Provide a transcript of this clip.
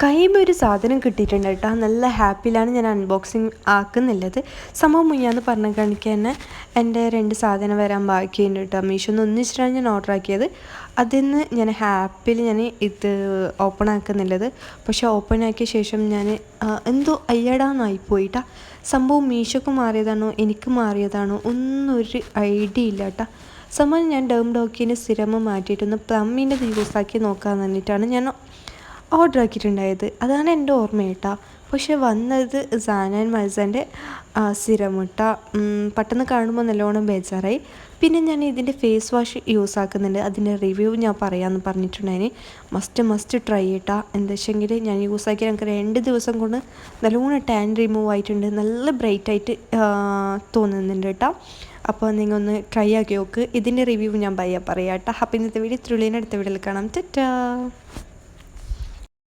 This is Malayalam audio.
കയ്യിലൊരു സാധനം കിട്ടിയിട്ടുണ്ട് കേട്ടോ. നല്ല ഹാപ്പിയിലാണ് ഞാൻ അൺബോക്സിങ് ആക്കുന്നുള്ളത്. സംഭവം മുയ്യാന്ന് പറഞ്ഞ കണക്ക് തന്നെ എൻ്റെ 2 സാധനം വരാൻ ബാക്കിയുണ്ട് കേട്ടോ. മീഷോന്ന് ഒന്നിച്ചിട്ടാണ് ഞാൻ ഓർഡർ ആക്കിയത്. അതിന്ന് ഞാൻ ഹാപ്പിയിൽ ഞാൻ ഇത് ഓപ്പൺ ആക്കുന്നുള്ളത്. പക്ഷേ ഓപ്പൺ ആക്കിയ ശേഷം ഞാൻ എന്തോ അയ്യടാന്നായിപ്പോയിട്ടാ. സംഭവം മീഷോക്ക് മാറിയതാണോ എനിക്ക് മാറിയതാണോ ഒന്നൊരു ഐഡിയ ഇല്ല കേട്ടോ. സംഭവം ഞാൻ ഡോക്കിന് സ്ഥിരം മാറ്റിയിട്ടൊന്ന് പ്ലമ്മിൻ്റെ യൂസാക്കി നോക്കാൻ വേണ്ടിയിട്ടാണ് ഞാൻ ഓർഡർ ആക്കിയിട്ടുണ്ടായത്. അതാണ് എൻ്റെ ഓർമ്മ കേട്ടോ. പക്ഷെ വന്നത് സാനാൻ മൾസൻ്റെ സിറമുട്ട. പെട്ടെന്ന് കാണുമ്പോൾ നല്ലോണം ബേജാറായി. പിന്നെ ഞാൻ ഇതിൻ്റെ ഫേസ് വാഷ് യൂസ് ആക്കുന്നുണ്ട്. അതിൻ്റെ റിവ്യൂ ഞാൻ പറയാമെന്ന് പറഞ്ഞിട്ടുണ്ടായിന്. Must try ചെയ്യട്ടാ. എന്താ വെച്ചെങ്കിൽ ഞാൻ യൂസ് ആക്കി എനിക്ക് 2 ദിവസം കൊണ്ട് നല്ലോണം ടാൻ റിമൂവ് ആയിട്ടുണ്ട്. നല്ല ബ്രൈറ്റായിട്ട് തോന്നുന്നുണ്ട് കേട്ടോ. അപ്പോൾ നിങ്ങൾ ഒന്ന് ട്രൈ ആക്കി നോക്ക്. ഇതിൻ്റെ റിവ്യൂ ഞാൻ പറയാം കേട്ടോ. അപ്പോൾ ഇന്നത്തെ വീഡിയോ അടുത്ത വീഡിയോയിൽ കാണാം. ടാറ്റാ.